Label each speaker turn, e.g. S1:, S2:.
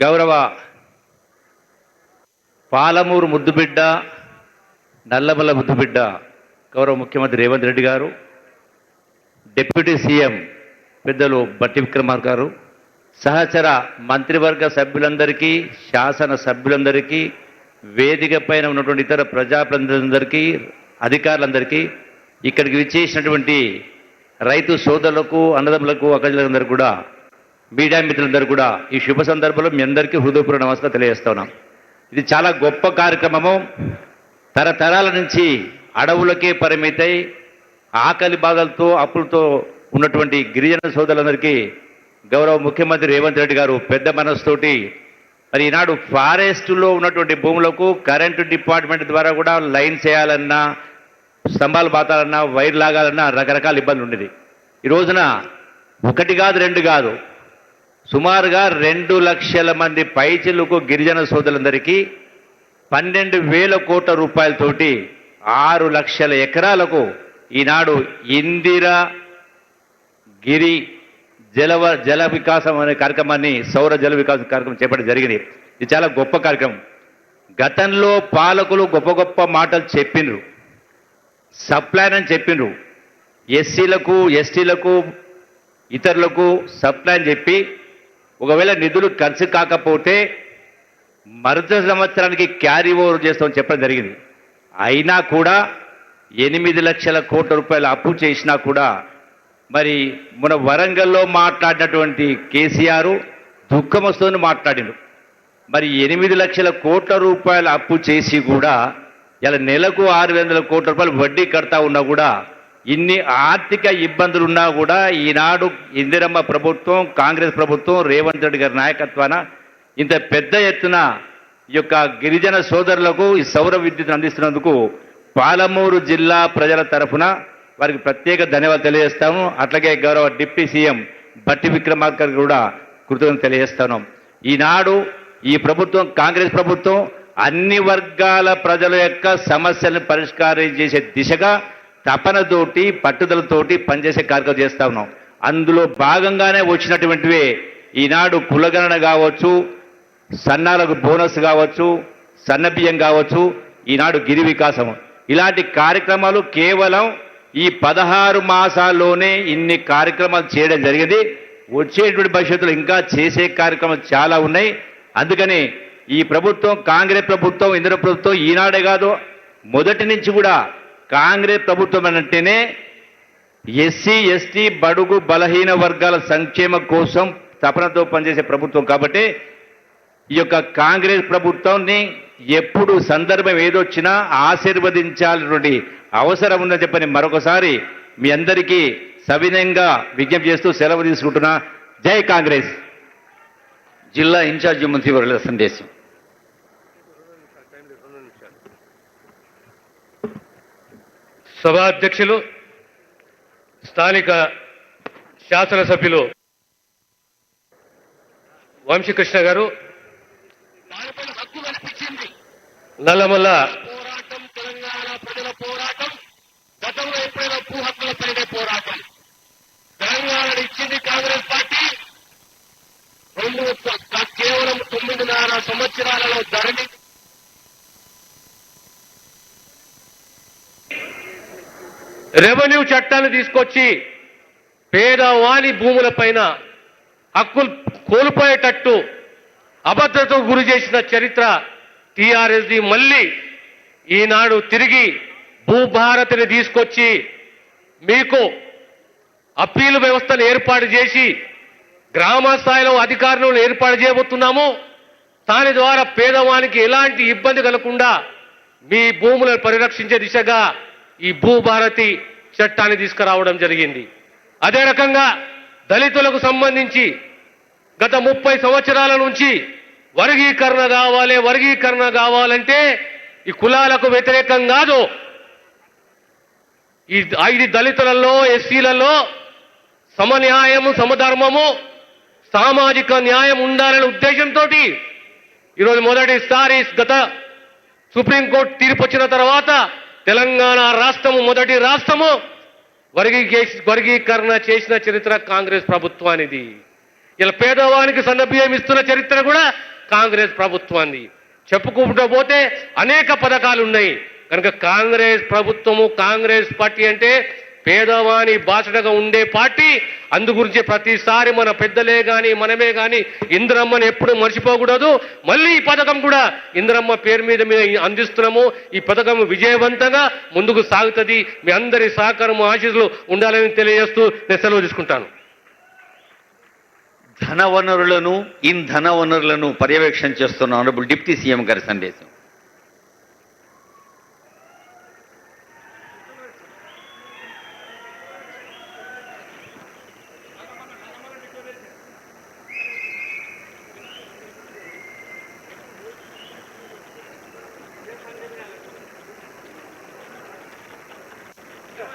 S1: గౌరవ పాలమూరు ముద్దుబిడ్డ, నల్లమల్ల ముద్దుబిడ్డ గౌరవ ముఖ్యమంత్రి రేవంత్ రెడ్డి గారు, డిప్యూటీ సీఎం పెద్దలు బట్టి విక్రమార్క గారు, సహచర మంత్రివర్గ సభ్యులందరికీ, శాసన సభ్యులందరికీ, వేదిక పైన ఉన్నటువంటి ఇతర ప్రజాప్రతినిధులందరికీ, అధికారులందరికీ, ఇక్కడికి విచ్చేసినటువంటి రైతు సోదరులకు, అన్నదమ్ములకు, అక్కజలందరూ కూడా, మీడియా మిత్రులందరూ కూడా ఈ శుభ సందర్భంలో మీ అందరికీ హృదయపూర్వక నమస్కారం తెలియజేస్తా ఉన్నాం. ఇది చాలా గొప్ప కార్యక్రమము. తరతరాల నుంచి అడవులకే పరిమితై ఆకలి బాధలతో, అప్పులతో ఉన్నటువంటి గిరిజన సోదరులందరికీ గౌరవ ముఖ్యమంత్రి రేవంత్ రెడ్డి గారు పెద్ద మనసుతోటి మరి ఈనాడు ఫారెస్టులో ఉన్నటువంటి భూములకు కరెంటు డిపార్ట్మెంట్ ద్వారా కూడా లైన్ చేయాలన్నా, స్తంభాలు బాతాలన్నా, వైర్ లాగాలన్నా రకరకాల ఇబ్బందులు ఉండేది. ఈ రోజున ఒకటి కాదు, రెండు కాదు, సుమారుగా 2 లక్షల మంది పైచిలకు గిరిజన సోదరులందరికీ 12,000 కోట్ల రూపాయలతోటి 6 లక్షల ఎకరాలకు ఈనాడు ఇందిరా గిరి జల వికాసం అనే కార్యక్రమాన్ని, సౌర జల వికాసం కార్యక్రమం చేపట్టడం జరిగింది. ఇది చాలా గొప్ప కార్యక్రమం. గతంలో పాలకులు గొప్ప గొప్ప మాటలు చెప్పిండ్రు, సప్లైన్ అని చెప్పిండ్రు, ఎస్సీలకు, ఎస్టీలకు, ఇతరులకు సప్లైన్ చెప్పి ఒకవేళ నిధులు ఖర్చు కాకపోతే మరుసటి సంవత్సరానికి క్యారీ ఓవర్ చేస్తామని చెప్పడం జరిగింది. అయినా కూడా 8 లక్షల కోట్ల రూపాయలు అప్పు చేసినా కూడా మరి మన వరంగల్లో మాట్లాడినటువంటి కేసీఆర్ దుఃఖం వస్తుందని మాట్లాడిండు. మరి 8 లక్షల కోట్ల రూపాయలు అప్పు చేసి కూడా ఇలా నెలకు 600 కోట్ల రూపాయలు వడ్డీ కడతా ఉన్నా కూడా, ఇన్ని ఆర్థిక ఇబ్బందులు ఉన్నా కూడా ఈనాడు ఇందిరమ్మ ప్రభుత్వం, కాంగ్రెస్ ప్రభుత్వం, రేవంత్ రెడ్డి గారి నాయకత్వాన ఇంత పెద్ద ఎత్తున ఈ యొక్క గిరిజన సోదరులకు ఈ సౌర విద్యుత్ అందిస్తున్నందుకు పాలమూరు జిల్లా ప్రజల తరఫున వారికి ప్రత్యేక ధన్యవాదాలు తెలియజేస్తాము. అట్లాగే గౌరవ డిప్యూటీ సీఎం బట్టి విక్రమార్క కూడా కృతజ్ఞతలు తెలియజేస్తాను. ఈనాడు ఈ ప్రభుత్వం, కాంగ్రెస్ ప్రభుత్వం, అన్ని వర్గాల ప్రజల యొక్క సమస్యలను పరిష్కారం చేసే దిశగా తపనతోటి, పట్టుదలతోటి పనిచేసే కార్యక్రమం చేస్తా ఉన్నాం. అందులో భాగంగానే వచ్చినటువంటివే ఈనాడు కులగణన కావచ్చు, సన్నాలకు బోనస్ కావచ్చు, సన్నబియ్యం కావచ్చు, ఈనాడు గిరి వికాసం, ఇలాంటి కార్యక్రమాలు కేవలం ఈ 16 మాసాల్లోనే ఇన్ని కార్యక్రమాలు చేయడం జరిగింది. వచ్చేటువంటి భవిష్యత్తులో ఇంకా చేసే కార్యక్రమాలు చాలా ఉన్నాయి. అందుకని ఈ ప్రభుత్వం, కాంగ్రెస్ ప్రభుత్వం, ఇందిరా ప్రభుత్వం ఈనాడే కాదు, మొదటి నుంచి కూడా కాంగ్రెస్ ప్రభుత్వం అంటేనే ఎస్సీ, ఎస్టీ, బడుగు, బలహీన వర్గాల సంక్షేమం కోసం తపనతో పనిచేసే ప్రభుత్వం. కాబట్టి ఈ యొక్క కాంగ్రెస్ ప్రభుత్వాన్ని ఎప్పుడు సందర్భం ఏదొచ్చినా ఆశీర్వదించాలన్నటువంటి అవసరం ఉందని చెప్పని మరొకసారి మీ అందరికీ సవినయంగా విజ్ఞప్తి చేస్తూ సెలవు తీసుకుంటున్నా. జై కాంగ్రెస్.
S2: జిల్లా ఇన్ఛార్జి మంత్రివర్యుల సందేశం.
S3: సభాధ్యక్షులు, స్థానిక శాసనసభ్యులు వంశీకృష్ణ గారు, నల్లమల్ల
S4: పోరాటం, తెలంగాణ ప్రజల పోరాటం, గతంలో ఎప్పుడైనా భూ హక్కులపైనే పోరాటం. తెలంగాణను ఇచ్చింది కాంగ్రెస్ పార్టీ. కేవలం 9.5 సంవత్సరాలలో ధరణి రెవెన్యూ చట్టాన్ని తీసుకొచ్చి పేదవాని భూములపైన హక్కులు కోల్పోయేటట్టు అభద్రతకు గురి చేసిన చరిత్ర టీఆర్ఎస్ది. మళ్ళీ ఈనాడు తిరిగి భూభారతిని తీసుకొచ్చి మీకు అప్పీలు వ్యవస్థను ఏర్పాటు చేసి గ్రామ స్థాయిలో అధికారులను ఏర్పాటు చేయబోతున్నాము. దాని ద్వారా పేదవానికి ఎలాంటి ఇబ్బంది కలగకుండా మీ భూములను పరిరక్షించే దిశగా ఈ భూభారతి చట్టాన్ని తీసుకురావడం జరిగింది. అదే రకంగా దళితులకు సంబంధించి గత 30 సంవత్సరాల నుంచి వర్గీకరణ కావాలంటే ఈ కులాలకు వ్యతిరేకం కాదు. ఇది దళితులలో, ఎస్సీలలో సమన్యాయము, సమధర్మము, సామాజిక న్యాయం ఉండాలనే ఉద్దేశంతో ఈరోజు మొదటిసారి గత సుప్రీంకోర్టు తీర్పు వచ్చిన తర్వాత తెలంగాణ రాష్ట్రము మొదటి రాష్ట్రము వర్గీకరణ చేసిన చరిత్ర కాంగ్రెస్ ప్రభుత్వానిది. ఇలా పేదవానికి సన్నబియ్యం ఇస్తున్న చరిత్ర కూడా
S3: కాంగ్రెస్ ప్రభుత్వాన్ని. చెప్పుకుంటూ పోతే అనేక పథకాలు ఉన్నాయి. కనుక కాంగ్రెస్ ప్రభుత్వము, కాంగ్రెస్ పార్టీ అంటే పేదవాని బాసటగా ఉండే పార్టీ. అందు గురించి ప్రతిసారి మన పెద్దలే గాని మనమే గాని ఇందిరమ్మని ఎప్పుడు మర్చిపోకూడదు. మళ్ళీ ఈ పథకం కూడా ఇందిరమ్మ పేరు మీద అందిస్తున్నాము. ఈ పథకం విజయవంతంగా ముందుకు సాగుతుంది. మీ అందరి సహకారం ఆశీస్సులు ఉండాలని తెలియజేస్తూ నేను సెలవు తీసుకుంటాను.
S2: ధన వనరులను ఇంధన వనరులను పర్యవేక్షణ చేస్తున్న ఆనరబుల్ డిప్యూటీ సీఎం గారి సందేశం.